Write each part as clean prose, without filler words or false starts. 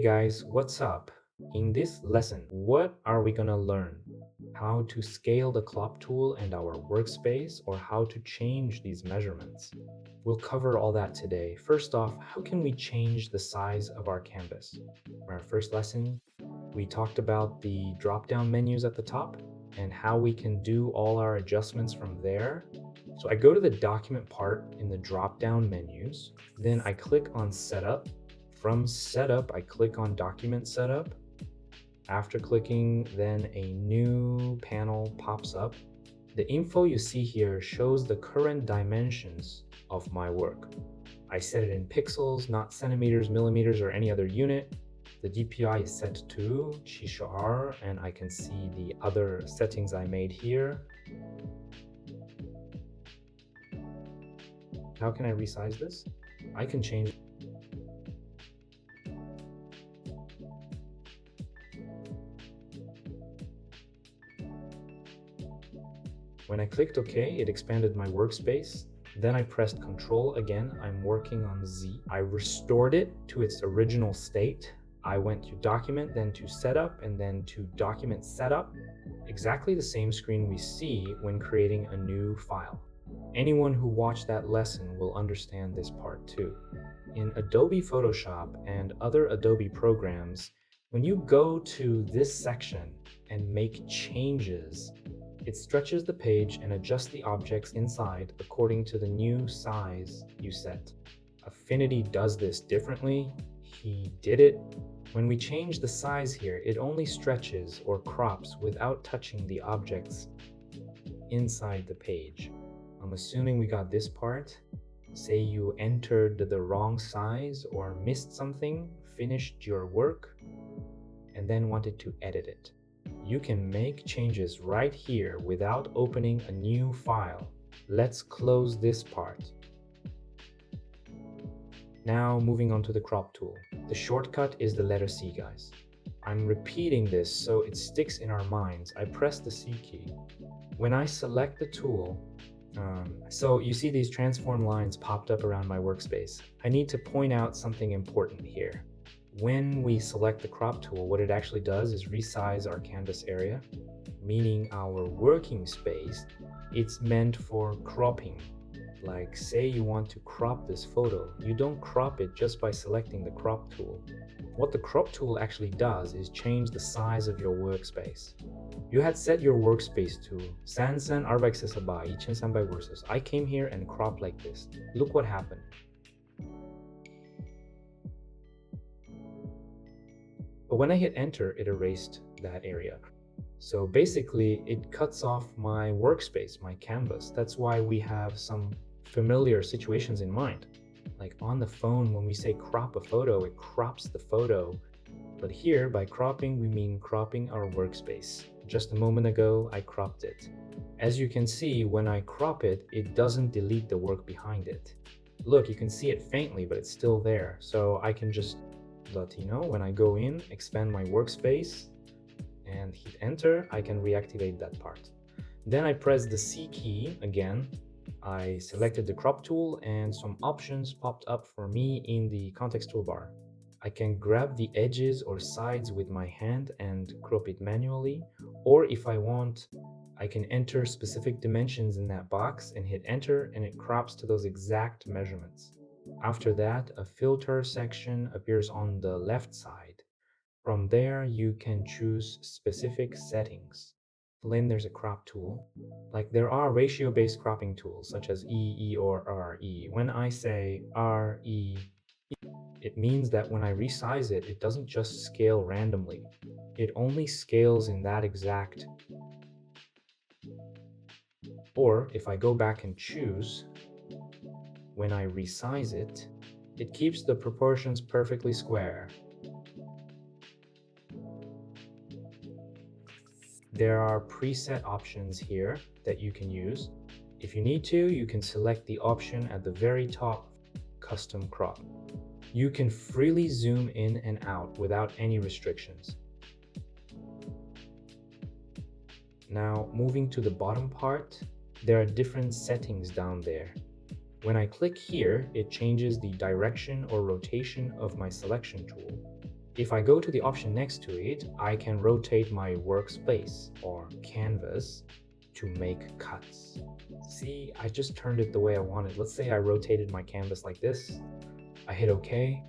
Guys, what's up? In this lesson, what are we gonna learn? How to scale the crop tool and our workspace, or how to change these measurements. We'll cover all that today. First off, how can we change the size of our canvas? In our first lesson, we talked about the drop-down menus at the top and how we can do all our adjustments from there. So I go to the document part in the drop-down menus, then I click on Setup. From Setup, I click on Document Setup. After clicking, then a new panel pops up. The info you see here shows the current dimensions of my work. I set it in pixels, not centimeters, millimeters, or any other unit. The DPI is set to 70R, and I can see the other settings I made here. How can I resize this? I can change. When I clicked OK, it expanded my workspace. Then I pressed Control again. I'm working on Z. I restored it to its original state. I went to Document, then to Setup, and then to Document Setup. Exactly the same screen we see when creating a new file. Anyone who watched that lesson will understand this part too. In Adobe Photoshop and other Adobe programs, when you go to this section and make changes, it stretches the page and adjusts the objects inside according to the new size you set. Affinity does this differently. He did it. When we change the size here, it only stretches or crops without touching the objects inside the page. I'm assuming we got this part. Say you entered the wrong size or missed something, finished your work, and then wanted to edit it. You can make changes right here without opening a new file. Let's close this part. Now moving on to the crop tool. The shortcut is the letter C, guys. I'm repeating this so it sticks in our minds. I press the C key. When I select the tool, so you see these transform lines popped up around my workspace. I need to point out something important here. When we select the crop tool, what it actually does is resize our canvas area, meaning our working space. It's meant for cropping. Like say you want to crop this photo, you don't crop it just by selecting the crop tool. What the crop tool actually does is change the size of your workspace. You had set your workspace to 3343 versus. I came here and cropped like this. Look what happened. But when I hit enter, it erased that area. So basically, it cuts off my workspace, my canvas. That's why we have some familiar situations in mind. Like on the phone, when we say crop a photo, it crops the photo. But here, by cropping, we mean cropping our workspace. Just a moment ago, I cropped it. As you can see, when I crop it, it doesn't delete the work behind it. Look, you can see it faintly, but it's still there. So I can just let you know when I go in, expand my workspace, and hit enter, I can reactivate that part. Then I press the C key again. I selected the crop tool and some options popped up for me in the context toolbar. I can grab the edges or sides with my hand and crop it manually, or if I want, I can enter specific dimensions in that box and hit enter, and it crops to those exact measurements. After that, a filter section appears on the left side. From there, you can choose specific settings. Then there's a crop tool. Like there are ratio-based cropping tools such as E, or RE. When I say RE, it means that when I resize it, it doesn't just scale randomly. It only scales in that exact. Or if I go back and choose, when I resize it, it keeps the proportions perfectly square. There are preset options here that you can use. If you need to, you can select the option at the very top, Custom Crop. You can freely zoom in and out without any restrictions. Now, moving to the bottom part, there are different settings down there. When I click here, it changes the direction or rotation of my selection tool. If I go to the option next to it, I can rotate my workspace or canvas to make cuts. See, I just turned it the way I wanted. Let's say I rotated my canvas like this. I hit OK.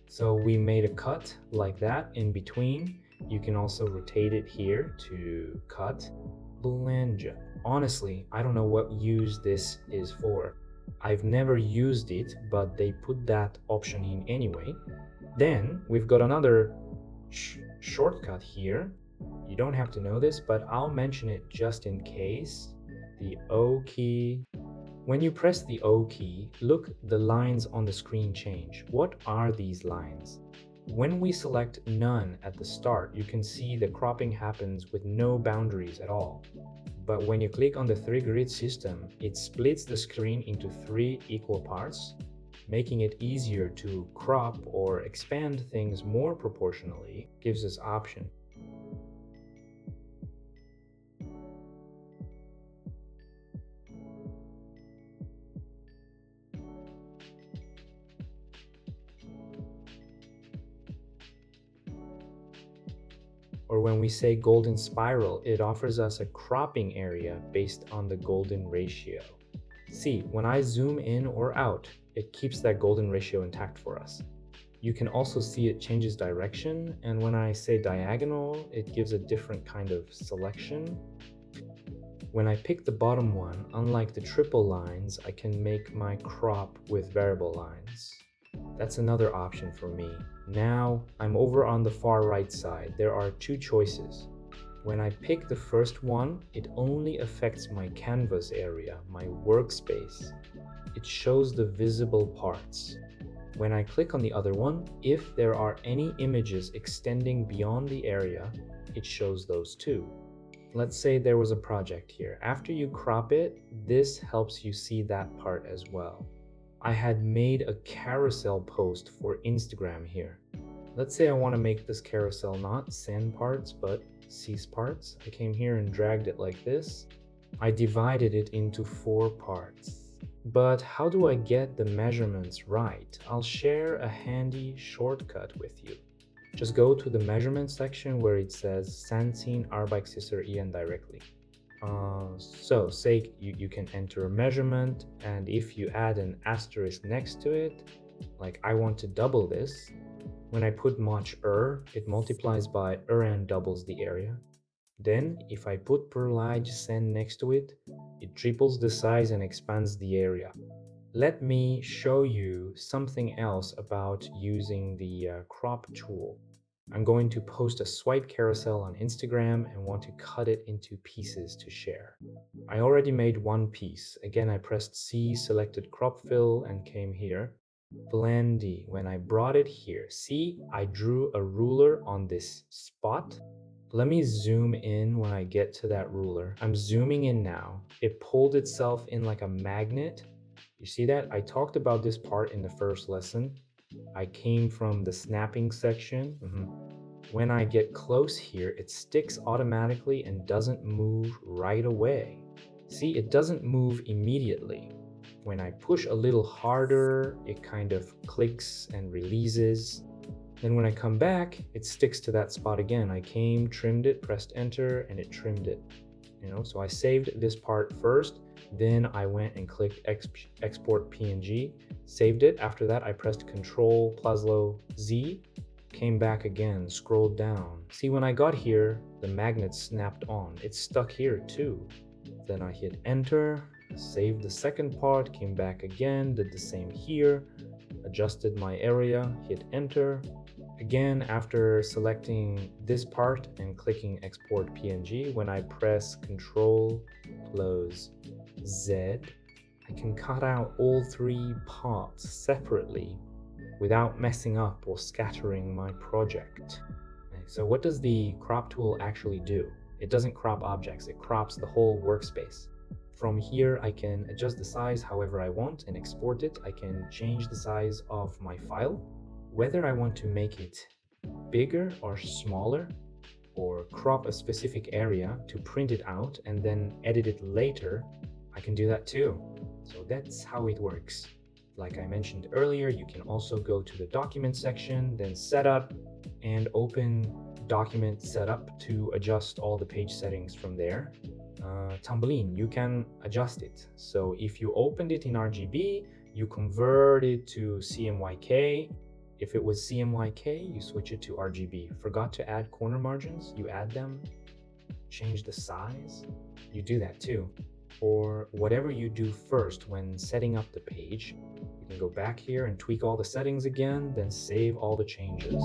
So we made a cut like that in between. You can also rotate it here to cut. Blend. Honestly, I don't know what use this is for. I've never used it, but they put that option in anyway. Then we've got another shortcut here. You don't have to know this, but I'll mention it just in case. The O key. When you press the O key, look, the lines on the screen change. What are these lines? When we select none at the start, you can see the cropping happens with no boundaries at all. But when you click on the 3-grid system, it splits the screen into 3 equal parts, making it easier to crop or expand things more proportionally. Gives us option. Or when we say golden spiral, it offers us a cropping area based on the golden ratio. See, when I zoom in or out, it keeps that golden ratio intact for us. You can also see it changes direction, and when I say diagonal, it gives a different kind of selection. When I pick the bottom one, unlike the triple lines, I can make my crop with variable lines. That's another option for me. Now I'm over on the far right side. There are 2 choices. When I pick the first one, it only affects my canvas area, my workspace. It shows the visible parts. When I click on the other one, if there are any images extending beyond the area, it shows those too. Let's say there was a project here. After you crop it, this helps you see that part as well. I had made a carousel post for Instagram here. Let's say I want to make this carousel not sand parts, but cease parts. I came here and dragged it like this. I divided it into 4 parts. But how do I get the measurements right? I'll share a handy shortcut with you. Just go to the measurement section where it says Sansin Arbeitssicher Ian directly. So say you can enter a measurement, and if you add an asterisk next to it, like I want to double this, when I put much it multiplies by and doubles the area. Then if I put per large sand next to it, it triples the size and expands the area. Let me show you something else about using the crop tool. I'm going to post a swipe carousel on Instagram and want to cut it into pieces to share. I already made one piece. Again, I pressed C, selected crop fill, and came here. Blendy. When I brought it here, see, I drew a ruler on this spot. Let me zoom in when I get to that ruler. I'm zooming in now. It pulled itself in like a magnet. You see that? I talked about this part in the first lesson. I came from the snapping section. When I get close here, it sticks automatically and doesn't move right away. See, it doesn't move immediately. When I push a little harder, it kind of clicks and releases. Then when I come back, it sticks to that spot again. I came, trimmed it, pressed enter, and it trimmed it. So I saved this part first, then I went and clicked export PNG, saved it. After that, I pressed Control Z, came back again, scrolled down. See, when I got here, the magnet snapped on. It's stuck here too. Then I hit enter, saved the second part, came back again, did the same here, adjusted my area, hit enter. Again, after selecting this part and clicking export PNG, when I press Ctrl Z, I can cut out all 3 parts separately without messing up or scattering my project. So what does the crop tool actually do? It doesn't crop objects, it crops the whole workspace. From here, I can adjust the size however I want and export it. I can change the size of my file, whether I want to make it bigger or smaller, or crop a specific area to print it out and then edit it later. I can do that too. So that's how it works. Like I mentioned earlier, you can also go to the document section, then setup, and open document setup to adjust all the page settings from there. Tumbling, you can adjust it. So if you opened it in RGB, you convert it to CMYK. If it was CMYK, you switch it to RGB. Forgot to add corner margins, you add them. Change the size, you do that too. Or whatever you do first when setting up the page, you can go back here and tweak all the settings again, then save all the changes.